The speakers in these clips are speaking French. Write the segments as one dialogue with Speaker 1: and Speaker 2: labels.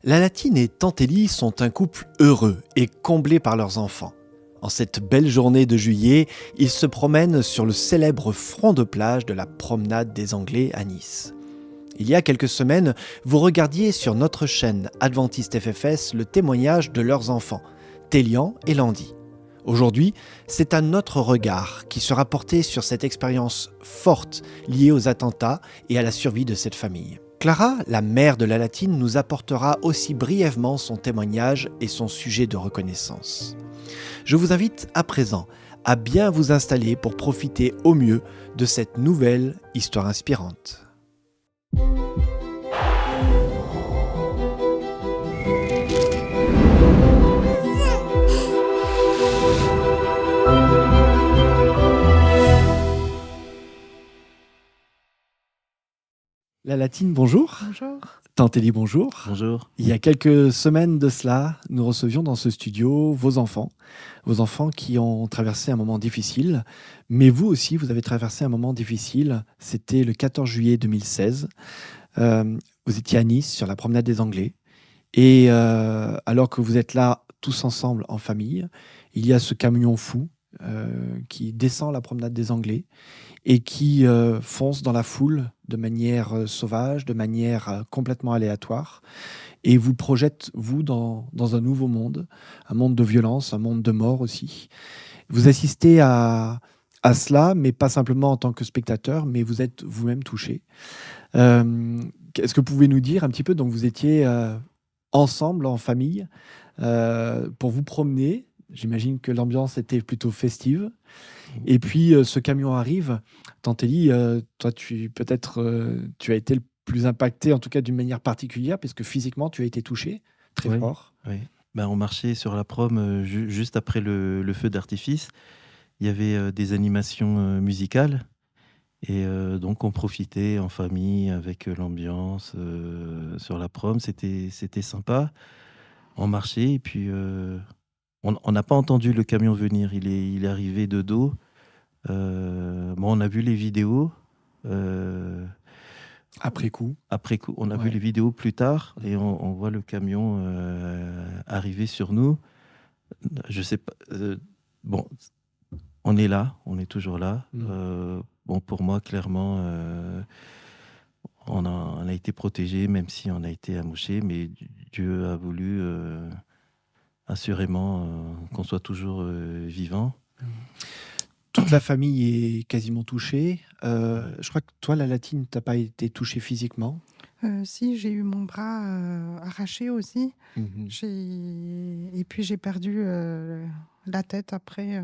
Speaker 1: La Latine et Tantelli sont un couple heureux et comblé par leurs enfants. En cette belle journée de juillet, ils se promènent sur le célèbre front de plage de la promenade des Anglais à Nice. Il y a quelques semaines, vous regardiez sur notre chaîne Adventiste FFS le témoignage de leurs enfants, Télian et Landy. Aujourd'hui, c'est un autre regard qui sera porté sur cette expérience forte liée aux attentats et à la survie de cette famille. Clara, la mère de la Latine, nous apportera aussi brièvement son témoignage et son sujet de reconnaissance. Je vous invite à présent à bien vous installer pour profiter au mieux de cette nouvelle histoire inspirante. La Latine, bonjour.
Speaker 2: Bonjour.
Speaker 1: Tantelli, bonjour.
Speaker 3: Bonjour.
Speaker 1: Il y a quelques semaines de cela, nous recevions dans ce studio vos enfants qui ont traversé un moment difficile, mais vous aussi, vous avez traversé un moment difficile. C'était le 14 juillet 2016. Vous étiez à Nice, sur la promenade des Anglais, et alors que vous êtes là tous ensemble en famille, il y a ce camion fou qui descend la promenade des Anglais et qui fonce dans la foule de manière sauvage, de manière complètement aléatoire, et vous projette, vous, dans un nouveau monde, un monde de violence, un monde de mort aussi. Vous assistez à cela, mais pas simplement en tant que spectateur, mais vous êtes vous-même touché. Est-ce que vous pouvez nous dire un petit peu, donc vous étiez ensemble, en famille, pour vous promener. J'imagine que l'ambiance était plutôt festive. Et puis, ce camion arrive. Tantelli, toi, tu as été le plus impacté, en tout cas d'une manière particulière, puisque physiquement, tu as été touché très fort.
Speaker 3: Oui. Ben, on marchait sur la prom juste après le feu d'artifice. Il y avait des animations musicales. Et donc, on profitait en famille avec l'ambiance sur la prom. C'était sympa. On marchait et puis on n'a pas entendu le camion venir. Il est arrivé de dos. On a vu les vidéos.
Speaker 1: Après coup.
Speaker 3: On a vu les vidéos plus tard et on voit le camion arriver sur nous. Je sais pas. On est là, on est toujours là. Pour moi, clairement, on a été protégé, même si on a été amouché, mais Dieu a voulu assurément qu'on soit toujours vivant.
Speaker 1: Toute la famille est quasiment touchée. Je crois que toi, la Latine, tu n'as pas été touchée physiquement.
Speaker 2: Si, j'ai eu mon bras arraché aussi. Et puis j'ai perdu la tête après,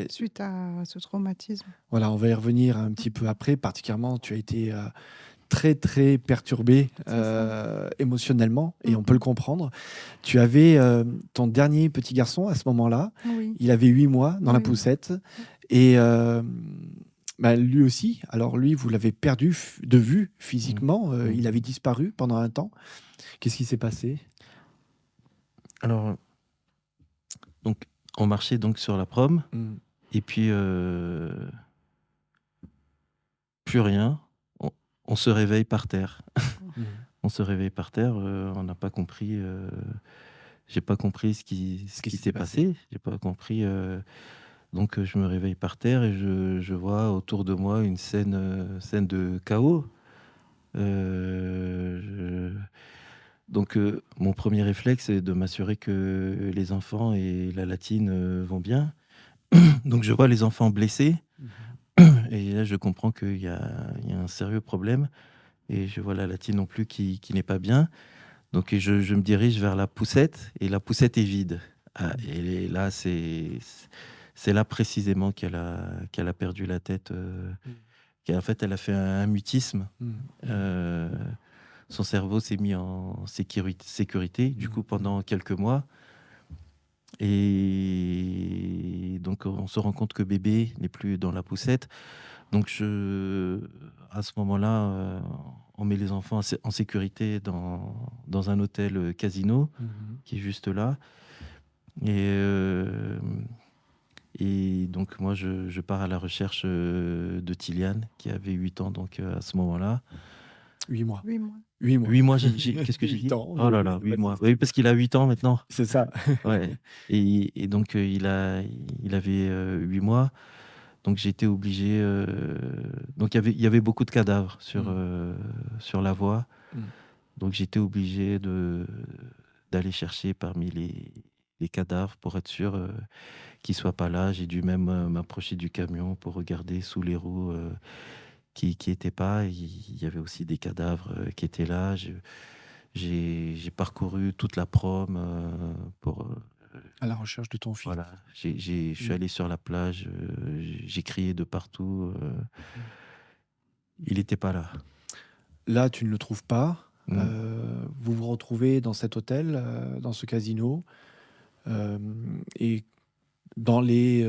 Speaker 2: suite à ce traumatisme.
Speaker 1: Voilà, on va y revenir un petit peu après. Particulièrement, tu as été très, très perturbé émotionnellement, et on peut le comprendre. Tu avais ton dernier petit garçon à ce moment-là.
Speaker 2: Oui.
Speaker 1: Il avait 8 mois dans la poussette. Et lui aussi, alors lui, vous l'avez perdu de vue physiquement. Il avait disparu pendant un temps. Qu'est-ce qui s'est passé ?
Speaker 3: Alors, donc, on marchait donc sur la prom, et puis plus rien. On se réveille par terre. On se réveille par terre. On n'a pas compris. J'ai pas compris ce qui s'est passé. J'ai pas compris. Donc, je me réveille par terre et je vois autour de moi une scène de chaos. Donc, mon premier réflexe est de m'assurer que les enfants et la Latine vont bien. Donc, je vois les enfants blessés. Et là, je comprends qu'il y a un sérieux problème. Et je vois la Latine non plus qui n'est pas bien. Donc, je me dirige vers la poussette. Et la poussette est vide. Et là, c'est là précisément qu'elle a perdu la tête. En fait, elle a fait un mutisme. Son cerveau s'est mis en sécurité, du coup, pendant quelques mois. Et donc, on se rend compte que bébé n'est plus dans la poussette. Donc, à ce moment-là, on met les enfants en sécurité dans un hôtel casino qui est juste là. Et donc, moi, je pars à la recherche de Tiliane, qui avait 8 ans donc, à ce moment-là.
Speaker 1: 8 mois.
Speaker 2: 8 mois.
Speaker 1: 8 mois.
Speaker 3: 8 mois, qu'est-ce que j'ai dit?
Speaker 1: 8 ans.
Speaker 3: Oh là là, 8 mois. Oui, parce qu'il a 8 ans maintenant.
Speaker 1: C'est ça.
Speaker 3: Ouais. Et donc, il avait 8 mois. Donc, j'étais obligé. Donc, il y avait beaucoup de cadavres sur la voie. Donc, j'étais obligé d'aller chercher parmi les cadavres pour être sûr qu'ils ne soient pas là. J'ai dû même m'approcher du camion pour regarder sous les roues qui n'étaient pas. Il y avait aussi des cadavres qui étaient là. J'ai parcouru toute la prom pour...
Speaker 1: à la recherche de ton fils.
Speaker 3: Voilà. Je suis allé sur la plage, j'ai crié de partout. Il n'était pas là.
Speaker 1: Là, tu ne le trouves pas. Vous vous retrouvez dans cet hôtel, dans ce casino. Et dans les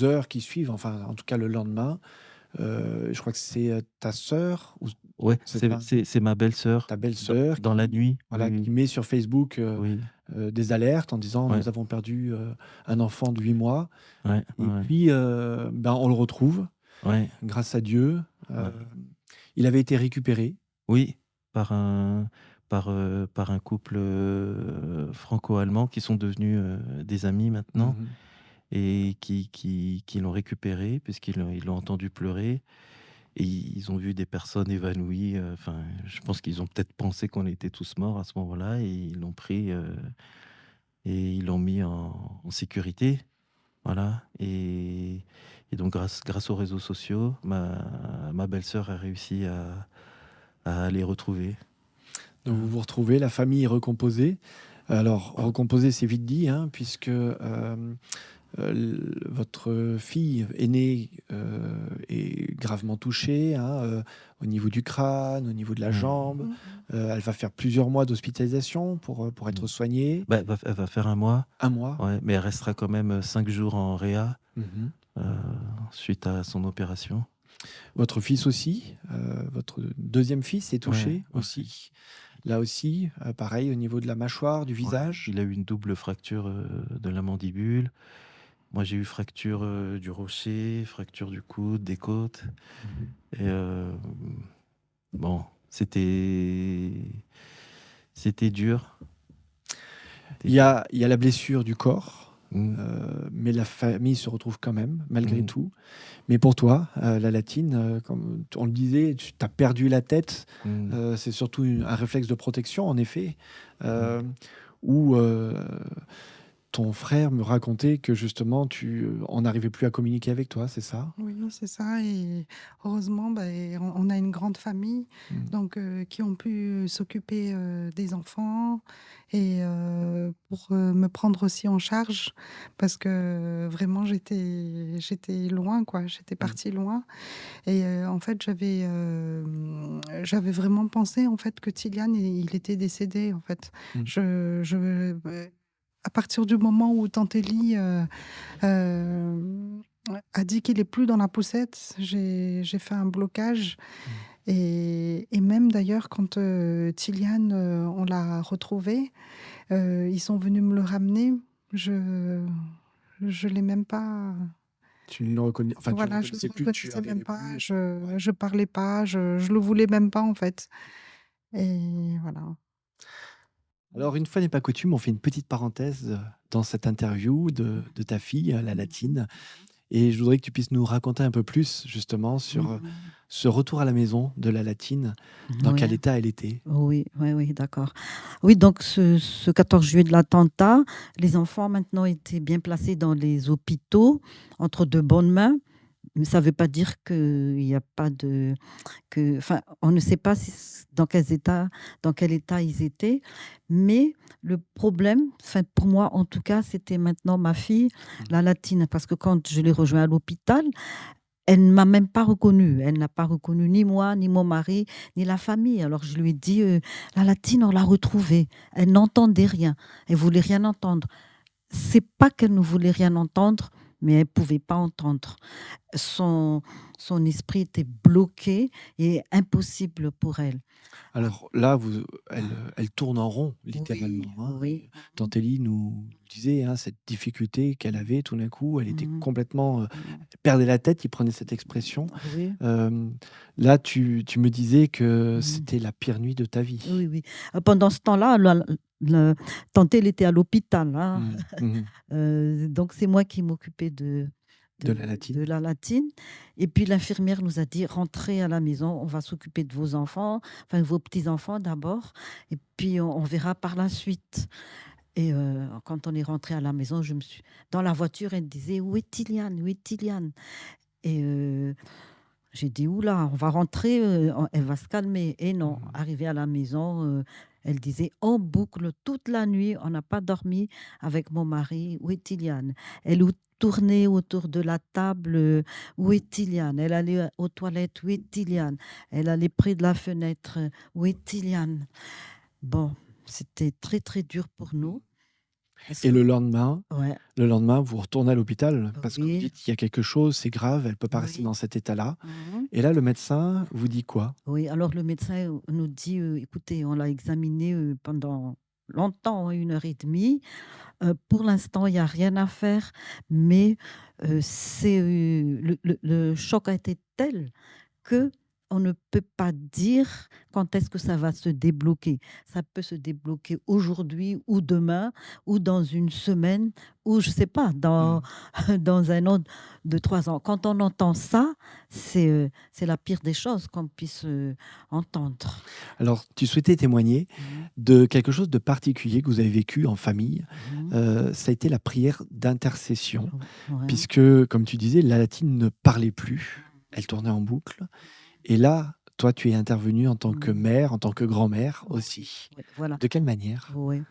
Speaker 1: heures qui suivent, enfin, en tout cas le lendemain, je crois que c'est ta sœur.
Speaker 3: Ouais, c'est ma belle-sœur.
Speaker 1: Ta belle-sœur.
Speaker 3: Dans la nuit.
Speaker 1: Voilà, qui met sur Facebook des alertes en disant nous avons perdu un enfant de 8 mois. Puis, on le retrouve, grâce à Dieu. Il avait été récupéré.
Speaker 3: Oui, par un couple franco-allemand qui sont devenus des amis maintenant et qui l'ont récupéré puisqu'ils l'ont entendu pleurer. Et ils ont vu des personnes évanouies. Je pense qu'ils ont peut-être pensé qu'on était tous morts à ce moment-là. Et ils l'ont pris et ils l'ont mis en sécurité. Voilà. Et donc, grâce aux réseaux sociaux, ma belle-sœur a réussi à les retrouver.
Speaker 1: Donc, vous vous retrouvez, la famille est recomposée. Alors, recomposée, c'est vite dit, puisque... votre fille aînée est gravement touchée au niveau du crâne, au niveau de la jambe. Elle va faire plusieurs mois d'hospitalisation pour être soignée.
Speaker 3: Elle va faire 1 mois.
Speaker 1: 1 mois.
Speaker 3: Ouais, mais elle restera quand même 5 jours en réa suite à son opération.
Speaker 1: Votre fils aussi, votre deuxième fils est touché aussi. Là aussi, pareil, au niveau de la mâchoire, du visage.
Speaker 3: Il a eu une double fracture de la mandibule. Moi, j'ai eu fracture du rocher, fracture du coude, des côtes. Et c'était dur.
Speaker 1: Il y a la blessure du corps, mais la famille se retrouve quand même, malgré tout. Mais pour toi, la latine, comme on le disait, tu as perdu la tête. C'est surtout un réflexe de protection, en effet, où... ton frère me racontait que justement, on n'arrivait plus à communiquer avec toi, c'est ça?
Speaker 2: Oui, c'est ça. Et heureusement, on a une grande famille donc, qui ont pu s'occuper des enfants et pour me prendre aussi en charge parce que vraiment, j'étais loin, quoi. J'étais partie loin. Et en fait, j'avais vraiment pensé en fait, que Tilian, il était décédé. En fait. À partir du moment où Tante Élie a dit qu'il est plus dans la poussette, j'ai fait un blocage. Et même d'ailleurs, quand Tilian, on l'a retrouvé, ils sont venus me le ramener. Je l'ai même pas...
Speaker 1: Tu ne le reconnais, enfin,
Speaker 2: voilà,
Speaker 1: tu
Speaker 2: je
Speaker 1: ne
Speaker 2: le reconnaissais même pas.
Speaker 1: plus.
Speaker 2: Je parlais pas. Je le voulais même pas, en fait. Et voilà.
Speaker 1: Alors, une fois n'est pas coutume, on fait une petite parenthèse dans cette interview de ta fille, la latine. Et je voudrais que tu puisses nous raconter un peu plus, justement, sur ce retour à la maison de la latine, dans quel état elle était.
Speaker 4: Oui, d'accord. Oui, donc ce 14 juillet de l'attentat, les enfants maintenant étaient bien placés dans les hôpitaux, entre de bonnes mains. Mais ça ne veut pas dire qu'il n'y a pas de... Enfin, on ne sait pas dans quel état ils étaient. Mais le problème, pour moi en tout cas, c'était maintenant ma fille, la latine. Parce que quand je l'ai rejointe à l'hôpital, elle ne m'a même pas reconnue. Elle n'a pas reconnu ni moi, ni mon mari, ni la famille. Alors je lui ai dit, la latine, on l'a retrouvée. Elle n'entendait rien. Elle ne voulait rien entendre. C'est pas qu'elle ne voulait rien entendre, mais elle ne pouvait pas entendre. Son esprit était bloqué et impossible pour elle.
Speaker 1: Alors là, elle tourne en rond, littéralement.
Speaker 4: Oui.
Speaker 1: Tante Élie nous disait cette difficulté qu'elle avait tout d'un coup. Elle était complètement. Elle perdait la tête, il prenait cette expression.
Speaker 4: Oui.
Speaker 1: Là, tu me disais que c'était la pire nuit de ta vie.
Speaker 4: Oui. Pendant ce temps-là, tante elle était à l'hôpital. Donc, c'est moi qui m'occupais de la latine. Et puis, l'infirmière nous a dit, rentrez à la maison, on va s'occuper de vos enfants, enfin, vos petits-enfants d'abord, et puis on verra par la suite. Et quand on est rentré à la maison, je me suis dans la voiture, elle disait, où est Tiliane, où est Tiliane? Et j'ai dit, oula, on va rentrer, elle va se calmer. Et non, arrivée à la maison, elle disait en boucle toute la nuit, on n'a pas dormi avec mon mari, où est Tiliane? Elle tournait autour de la table, où est Tiliane? Elle allait aux toilettes, où est Tiliane? Elle allait près de la fenêtre, où est Tiliane? Bon, c'était très, très dur pour nous.
Speaker 1: Et le lendemain, vous retournez à l'hôpital parce que vous dites qu'il y a quelque chose, c'est grave, elle ne peut pas rester dans cet état-là. Et là, le médecin vous dit quoi?
Speaker 4: Oui, alors le médecin nous dit, écoutez, on l'a examiné pendant longtemps, 1 heure et demie. Pour l'instant, il n'y a rien à faire, mais le choc a été tel que on ne peut pas dire quand est-ce que ça va se débloquer. Ça peut se débloquer aujourd'hui ou demain ou dans une semaine ou je ne sais pas, dans un an de 3 ans. Quand on entend ça, c'est la pire des choses qu'on puisse entendre.
Speaker 1: Alors, tu souhaitais témoigner de quelque chose de particulier que vous avez vécu en famille. Ça a été la prière d'intercession, puisque, comme tu disais, la latine ne parlait plus, elle tournait en boucle. Et là, toi, tu es intervenue en tant que mère, en tant que grand-mère aussi.
Speaker 4: Voilà.
Speaker 1: De quelle manière?
Speaker 4: Oui.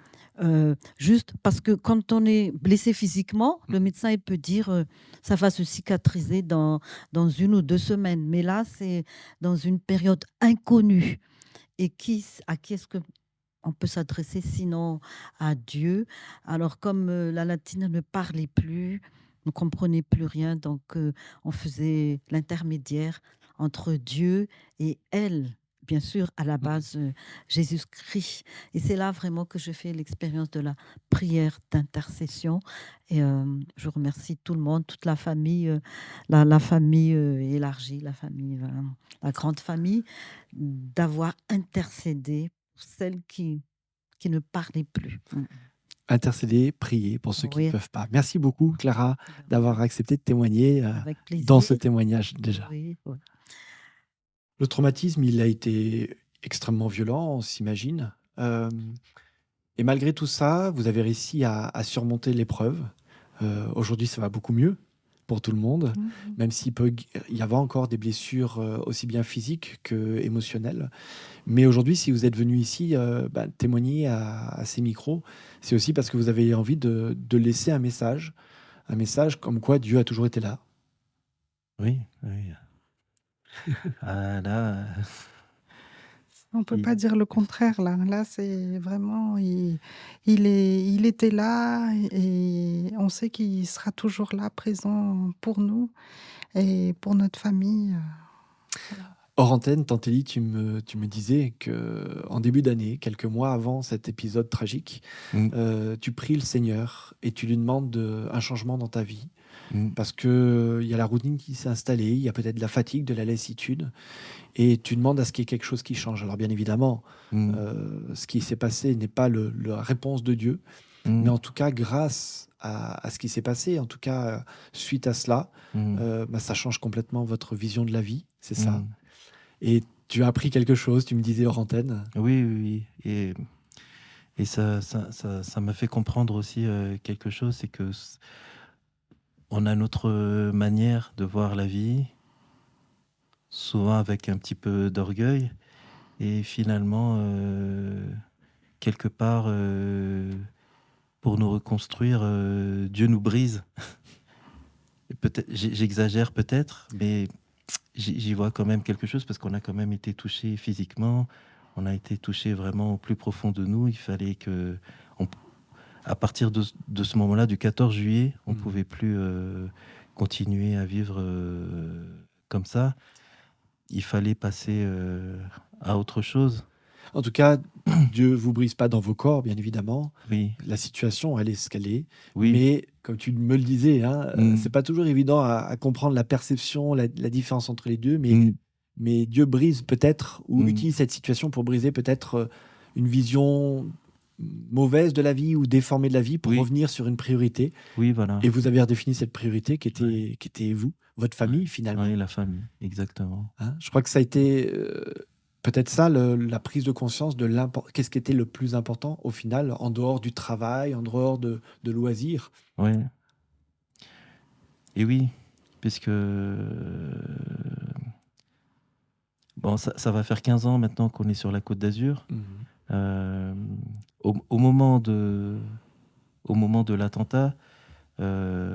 Speaker 4: Juste parce que quand on est blessé physiquement, le médecin il peut dire ça va se cicatriser dans 1 ou 2 semaines. Mais là, c'est dans une période inconnue. Et à qui est-ce qu'on peut s'adresser sinon à Dieu? Alors, comme la latine ne parlait plus, ne comprenait plus rien, donc on faisait l'intermédiaire entre Dieu et elle. Bien sûr, à la base, Jésus-Christ. Et c'est là vraiment que je fais l'expérience de la prière d'intercession. Et je remercie tout le monde, toute la famille, la famille élargie, la grande famille, d'avoir intercédé pour celles qui ne parlaient plus.
Speaker 1: Intercéder, prier pour ceux qui ne peuvent pas. Merci beaucoup, Clara, d'avoir accepté de témoigner
Speaker 4: dans
Speaker 1: ce témoignage déjà.
Speaker 4: Oui.
Speaker 1: Le traumatisme, il a été extrêmement violent, on s'imagine. Et malgré tout ça, vous avez réussi à surmonter l'épreuve. Aujourd'hui, ça va beaucoup mieux pour tout le monde, même s'il peut y avoir encore des blessures aussi bien physiques qu'émotionnelles. Mais aujourd'hui, si vous êtes venu ici témoigner à ces micros, c'est aussi parce que vous avez envie de laisser un message comme quoi Dieu a toujours été là.
Speaker 3: Oui. Là,
Speaker 2: on ne peut pas dire le contraire, là. Là, c'est vraiment... Il était là et on sait qu'il sera toujours là, présent pour nous et pour notre famille.
Speaker 1: Hors antenne, tante Élie, tu me disais qu'en début d'année, quelques mois avant cet épisode tragique, tu pries le Seigneur et tu lui demandes un changement dans ta vie. Parce qu'il y a la routine qui s'est installée, il y a peut-être de la fatigue, de la lassitude, et tu demandes à ce qu'il y ait quelque chose qui change. Alors bien évidemment, ce qui s'est passé n'est pas la réponse de Dieu, mais en tout cas, grâce à ce qui s'est passé, en tout cas, suite à cela, ça change complètement votre vision de la vie, c'est ça. Et tu as appris quelque chose, tu me disais hors antenne.
Speaker 3: Oui. Et ça m'a fait comprendre aussi quelque chose, c'est que on a notre manière de voir la vie, souvent avec un petit peu d'orgueil, et finalement, quelque part, pour nous reconstruire, Dieu nous brise. J'exagère peut-être, mais j'y vois quand même quelque chose, parce qu'on a quand même été touché physiquement, on a été touché vraiment au plus profond de nous. Il fallait que... à partir de ce moment-là, du 14 juillet, on ne
Speaker 1: Mmh.
Speaker 3: pouvait plus continuer à vivre comme ça. Il fallait passer à autre chose.
Speaker 1: En tout cas, Dieu vous brise pas dans vos corps, bien évidemment.
Speaker 3: Oui,
Speaker 1: La situation, elle est ce qu'elle est.
Speaker 3: oui,
Speaker 1: Mais comme tu me le disais, hein,
Speaker 3: mm,
Speaker 1: c'est pas toujours évident à comprendre la perception, la différence entre les deux.
Speaker 3: mm,
Speaker 1: Mais Dieu brise peut-être ou
Speaker 3: mm.
Speaker 1: utilise cette situation pour briser peut-être une vision mauvaise de la vie ou déformée de la vie pour
Speaker 3: Oui,
Speaker 1: revenir sur une priorité.
Speaker 3: oui, voilà.
Speaker 1: Et vous avez redéfini cette priorité
Speaker 3: Ouais,
Speaker 1: qui était vous, votre
Speaker 3: ouais.
Speaker 1: famille finalement.
Speaker 3: Oui, la famille, exactement.
Speaker 1: Hein. Je crois que ça a été peut-être ça, la prise de conscience de qu'est-ce qui était le plus important au final, en dehors du travail, en dehors de loisirs.
Speaker 3: Ouais. Et oui, puisque bon, ça va faire 15 ans maintenant qu'on est sur la Côte d'Azur.
Speaker 1: Mhm.
Speaker 3: Euh, au moment de l'attentat, euh,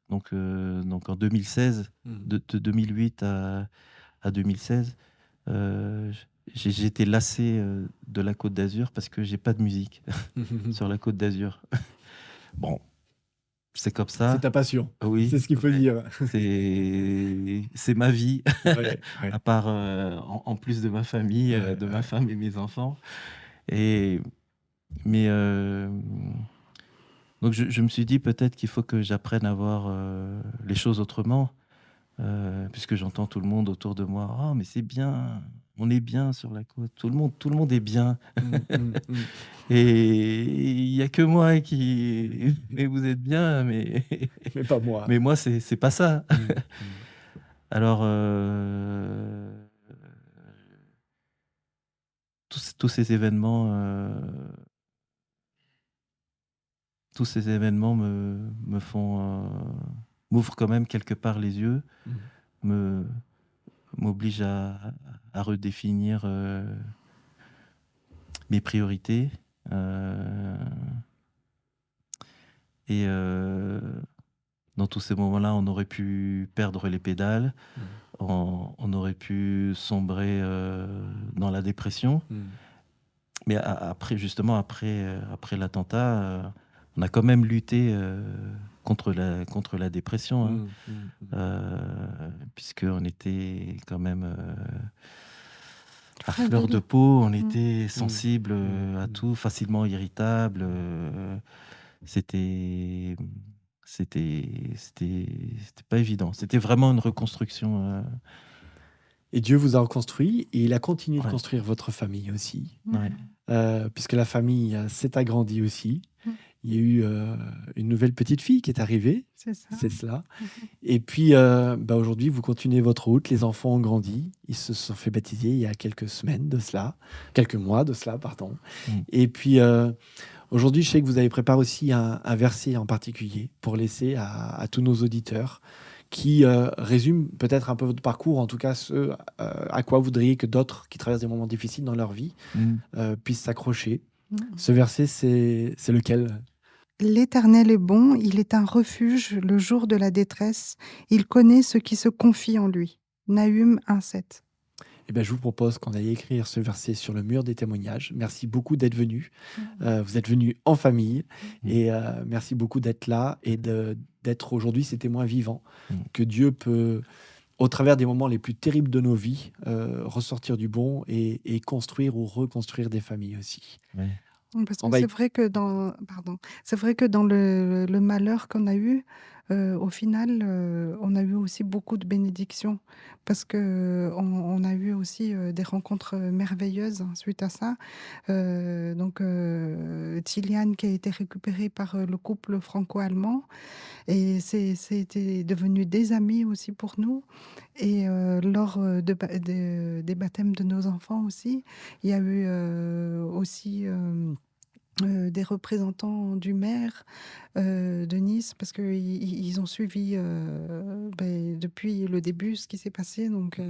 Speaker 3: donc en 2016,
Speaker 1: Mhm.
Speaker 3: de 2008 à 2016, j'étais lassé de la Côte d'Azur parce que j'ai pas de musique sur la Côte d'Azur. Bon, c'est comme
Speaker 1: C'est
Speaker 3: ça.
Speaker 1: ta passion,
Speaker 3: Oui,
Speaker 1: c'est ce qu'il faut
Speaker 3: ouais.
Speaker 1: dire.
Speaker 3: C'est ma vie,
Speaker 1: Ouais, ouais.
Speaker 3: à part en plus de ma famille,
Speaker 1: Ouais,
Speaker 3: de ma
Speaker 1: ouais.
Speaker 3: femme et mes enfants. Et mais donc je me suis dit peut-être qu'il faut que j'apprenne à voir les choses autrement, puisque j'entends tout le monde autour de moi. Ah, mais c'est bien, on est bien sur la côte. Tout le monde est bien.
Speaker 1: Mm.
Speaker 3: Et il y a que moi qui. Mais vous êtes bien, mais
Speaker 1: Mais pas moi.
Speaker 3: mais moi c'est pas ça.
Speaker 1: Mm, mm.
Speaker 3: Alors tous ces événements. Tous ces événements me font m'ouvrent quand même quelque part les yeux,
Speaker 1: Mm.
Speaker 3: me m'obligent à redéfinir mes priorités. euh, et dans tous ces moments-là, on aurait pu perdre les pédales,
Speaker 1: Mm.
Speaker 3: on aurait pu sombrer dans la dépression.
Speaker 1: Mm.
Speaker 3: Mais après, justement, après l'attentat, on a quand même lutté contre la dépression, hein.
Speaker 1: Mm.
Speaker 3: Puisqu'on était quand même à fleur
Speaker 2: Fragile.
Speaker 3: de peau, on
Speaker 2: Mm.
Speaker 3: était sensible à
Speaker 1: Mm.
Speaker 3: tout, facilement irritable. C'était, c'était pas évident. C'était vraiment une reconstruction.
Speaker 1: Et Dieu vous a reconstruit et il a continué de
Speaker 3: Ouais,
Speaker 1: construire votre famille aussi,
Speaker 3: ouais.
Speaker 1: puisque la famille s'est agrandie aussi.
Speaker 2: Mm.
Speaker 1: Il y a eu une nouvelle petite fille qui est arrivée,
Speaker 2: C'est ça.
Speaker 1: c'est cela.
Speaker 2: Mhm.
Speaker 1: Et puis aujourd'hui, vous continuez votre route. Les enfants ont grandi. Ils se sont fait baptiser il y a quelques semaines de cela, quelques mois de cela, pardon.
Speaker 3: Mm.
Speaker 1: Et puis aujourd'hui, je sais que vous avez préparé aussi un verset en particulier pour laisser à tous nos auditeurs qui résume peut-être un peu votre parcours, en tout cas ce à quoi vous voudriez que d'autres qui traversent des moments difficiles dans leur vie
Speaker 3: Mm.
Speaker 1: puissent s'accrocher.
Speaker 2: Mm.
Speaker 1: Ce verset, c'est lequel?
Speaker 2: L'Éternel est bon, il est un refuge le jour de la détresse. Il connaît ceux qui se confient en lui. Nahum 1,7.
Speaker 1: Eh bien, je vous propose qu'on aille écrire ce verset sur le mur des témoignages. Merci beaucoup d'être venu. Vous êtes venu en famille et merci beaucoup d'être là et d'être aujourd'hui ces témoins vivants que Dieu peut, au travers des moments les plus terribles de nos vies, ressortir du bon et construire ou reconstruire des familles aussi.
Speaker 3: Ouais.
Speaker 2: Parce
Speaker 1: On
Speaker 2: que
Speaker 1: va y-
Speaker 2: c'est vrai que c'est vrai que dans le malheur qu'on a eu, au final, on a eu aussi beaucoup de bénédictions parce que on a eu aussi des rencontres merveilleuses suite à ça. Donc, Tiliane qui a été récupérée par le couple franco-allemand et c'était devenu des amis aussi pour nous. Et lors des baptêmes de nos enfants aussi, il y a eu aussi des représentants du maire de Nice, parce qu'ils ont suivi depuis le début ce qui s'est passé. Donc,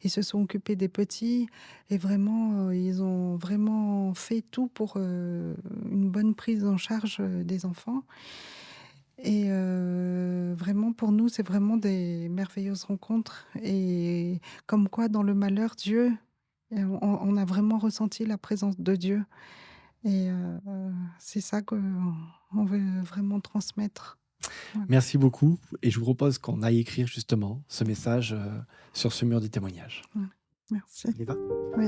Speaker 2: ils se sont occupés des petits et vraiment, ils ont vraiment fait tout pour une bonne prise en charge des enfants. Et vraiment, pour nous, c'est vraiment des merveilleuses rencontres. Et comme quoi, dans le malheur, Dieu, on a vraiment ressenti la présence de Dieu. Et c'est ça qu'on veut vraiment transmettre. Voilà.
Speaker 1: Merci beaucoup et je vous propose qu'on aille écrire justement ce message sur ce mur des témoignages.
Speaker 2: Voilà. Merci.
Speaker 1: On y va ?
Speaker 2: Oui.